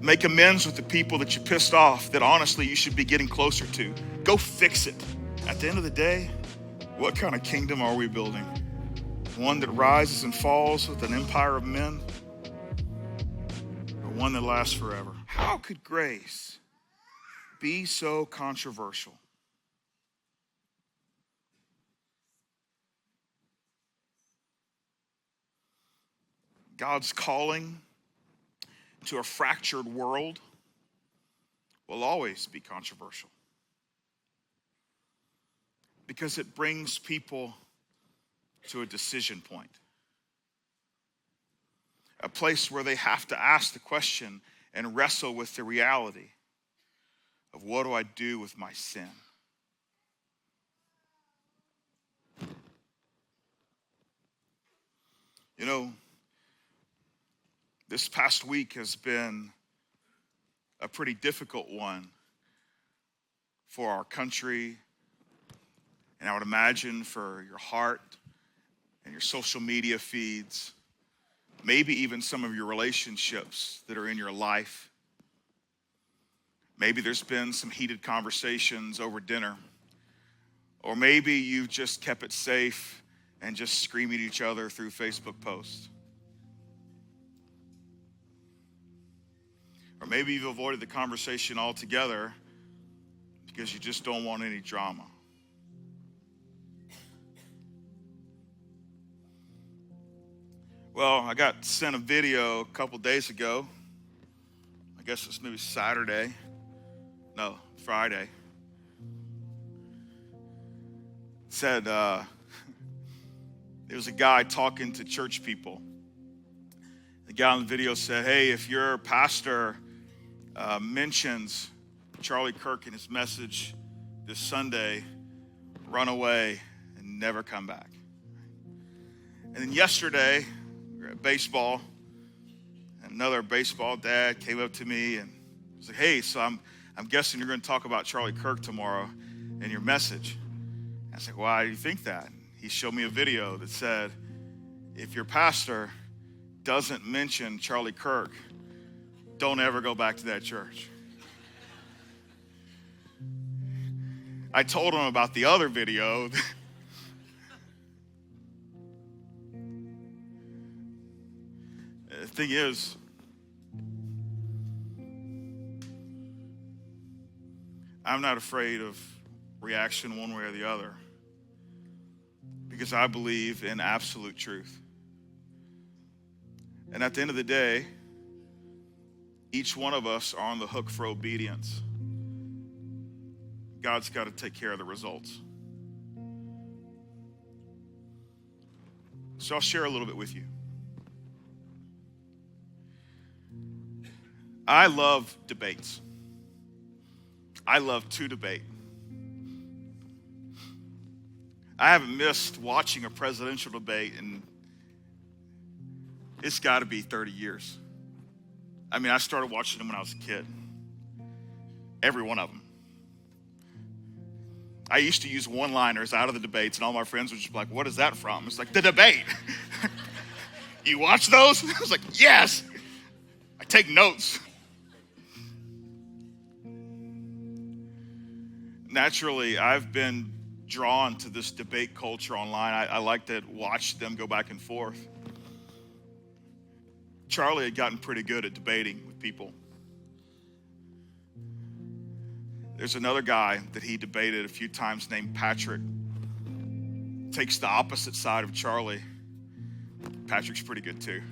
Make amends with the people that you pissed off that honestly you should be getting closer to. Go fix it. At the end of the day, what kind of kingdom are we building? One that rises and falls with an empire of men? Or one that lasts forever? How could grace be so controversial? God's calling to a fractured world will always be controversial because it brings people to a decision point, a place where they have to ask the question and wrestle with the reality of what do I do with my sin? You know, this past week has been a pretty difficult one for our country, and I would imagine for your heart and your social media feeds, maybe even some of your relationships that are in your life. Maybe there's been some heated conversations over dinner, or maybe you've just kept it safe and just scream at each other through Facebook posts. Or maybe you've avoided the conversation altogether because you just don't want any drama. Well, I got sent a video a couple days ago. I guess it's maybe Friday. It said there was a guy talking to church people. The guy on the video said, hey, if your pastor mentions Charlie Kirk in his message this Sunday, run away and never come back. And then yesterday, we were at baseball, and another baseball dad came up to me and was like, hey, so I'm guessing you're going to talk about Charlie Kirk tomorrow in your message. I said, why do you think that? He showed me a video that said, if your pastor doesn't mention Charlie Kirk, don't ever go back to that church. I told him about the other video. The thing is, I'm not afraid of reaction one way or the other because I believe in absolute truth. And at the end of the day, each one of us are on the hook for obedience. God's got to take care of the results. So I'll share a little bit with you. I love debates. I love to debate. I haven't missed watching a presidential debate in it's got to be 30 years. I mean, I started watching them when I was a kid. Every one of them. I used to use one-liners out of the debates, and all my friends were just like, what is that from? It's like, the debate. You watch those? I was like, yes. I take notes. Naturally, I've been drawn to this debate culture online. I like to watch them go back and forth. Charlie had gotten pretty good at debating with people. There's another guy that he debated a few times named Patrick. Takes the opposite side of Charlie. Patrick's pretty good too.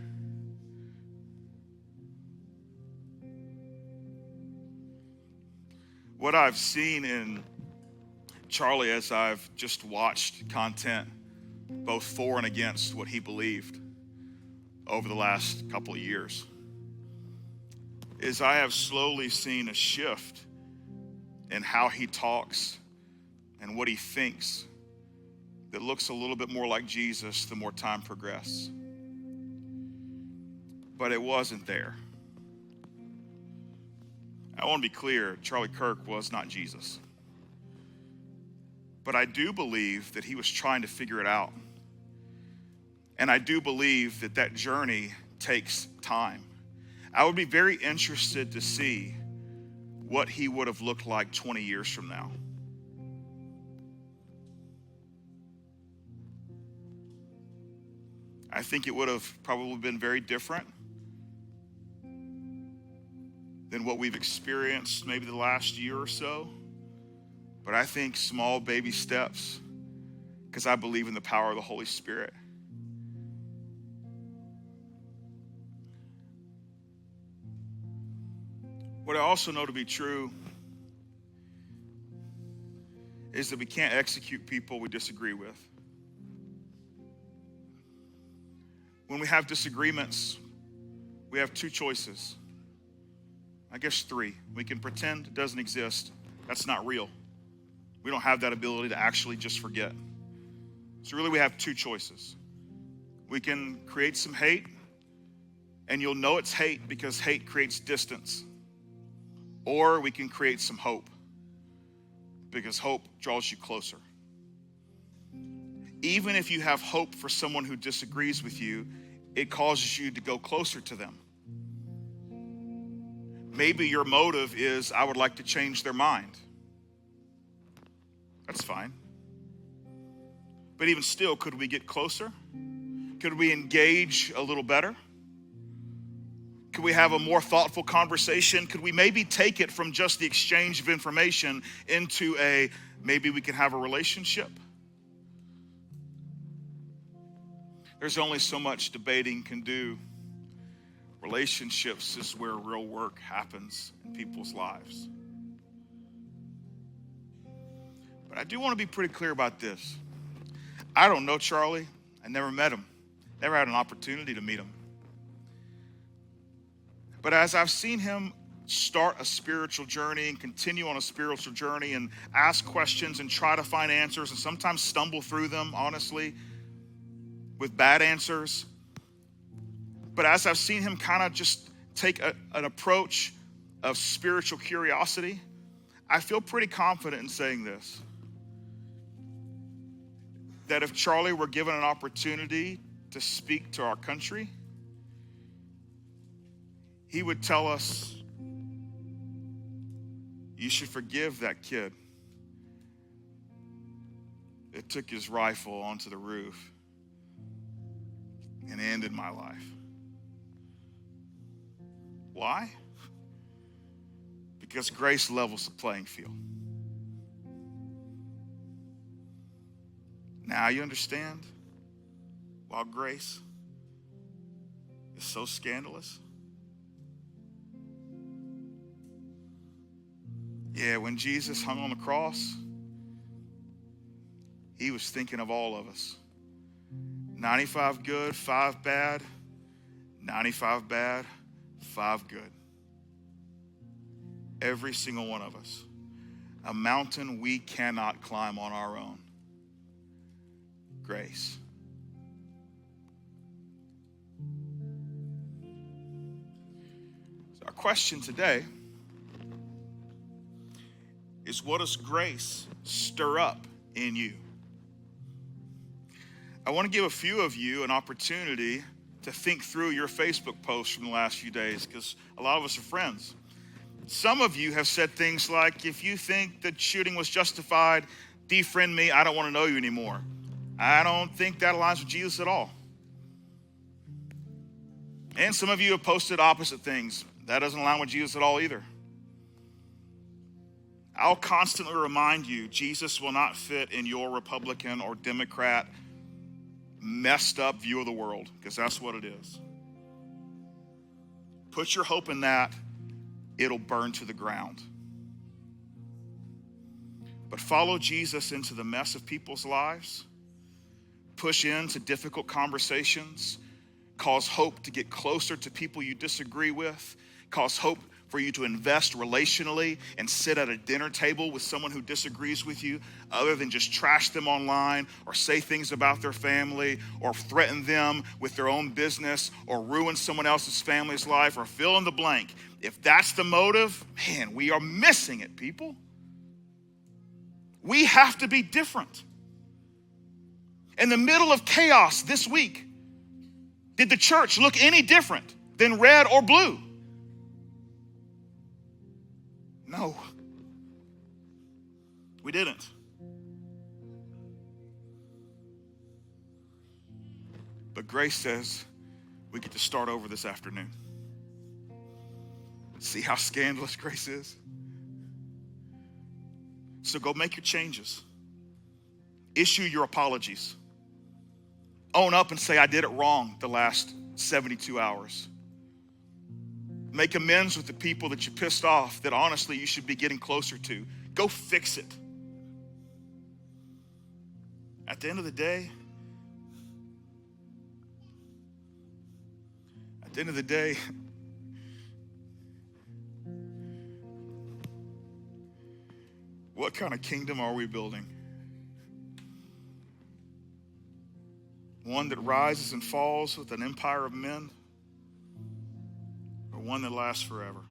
What I've seen in Charlie as I've just watched content, both for and against what he believed over the last couple of years, is I have slowly seen a shift in how he talks and what he thinks that looks a little bit more like Jesus the more time progressed. But it wasn't there. I want to be clear, Charlie Kirk was not Jesus. But I do believe that he was trying to figure it out. And I do believe that that journey takes time. I would be very interested to see what he would have looked like 20 years from now. I think it would have probably been very different than what we've experienced maybe the last year or so. But I think small baby steps, because I believe in the power of the Holy Spirit. What I also know to be true is that we can't execute people we disagree with. When we have disagreements, we have two choices. I guess three. We can pretend it doesn't exist. That's not real. We don't have that ability to actually just forget. So really we have two choices. We can create some hate, and you'll know it's hate because hate creates distance. Or we can create some hope, because hope draws you closer. Even if you have hope for someone who disagrees with you, it causes you to go closer to them. Maybe your motive is, I would like to change their mind. That's fine. But even still, could we get closer? Could we engage a little better? Could we have a more thoughtful conversation? Could we maybe take it from just the exchange of information into maybe we can have a relationship? There's only so much debating can do. Relationships is where real work happens in people's lives. But I do want to be pretty clear about this. I don't know Charlie. I never met him. Never had an opportunity to meet him. But as I've seen him start a spiritual journey and continue on a spiritual journey and ask questions and try to find answers and sometimes stumble through them, honestly, with bad answers. But as I've seen him kind of just take an approach of spiritual curiosity, I feel pretty confident in saying this. That if Charlie were given an opportunity to speak to our country, he would tell us, you should forgive that kid that took his rifle onto the roof and ended my life. Why? Because grace levels the playing field. Now you understand why grace is so scandalous? Yeah, when Jesus hung on the cross, he was thinking of all of us. 95 good, 5 bad, 95 bad, 5 good. Every single one of us. A mountain we cannot climb on our own. Grace. So our question today is, what does grace stir up in you? I want to give a few of you an opportunity to think through your Facebook posts from the last few days, because a lot of us are friends. Some of you have said things like, if you think that shooting was justified, defriend me, I don't want to know you anymore. I don't think that aligns with Jesus at all. And some of you have posted opposite things. That doesn't align with Jesus at all either. I'll constantly remind you, Jesus will not fit in your Republican or Democrat messed up view of the world, because that's what it is. Put your hope in that, it'll burn to the ground. But follow Jesus into the mess of people's lives. Push into difficult conversations. Cause hope to get closer to people you disagree with. Cause hope for you to invest relationally and sit at a dinner table with someone who disagrees with you, other than just trash them online or say things about their family or threaten them with their own business or ruin someone else's family's life or fill in the blank. If that's the motive, man, we are missing it, people. We have to be different. In the middle of chaos this week, did the church look any different than red or blue? No, we didn't. But grace says we get to start over this afternoon. See how scandalous grace is? So go make your changes. Issue your apologies. Own up and say, I did it wrong the last 72 hours. Make amends with the people that you pissed off that honestly you should be getting closer to. Go fix it. At the end of the day, what kind of kingdom are we building? One that rises and falls with an empire of men, or one that lasts forever?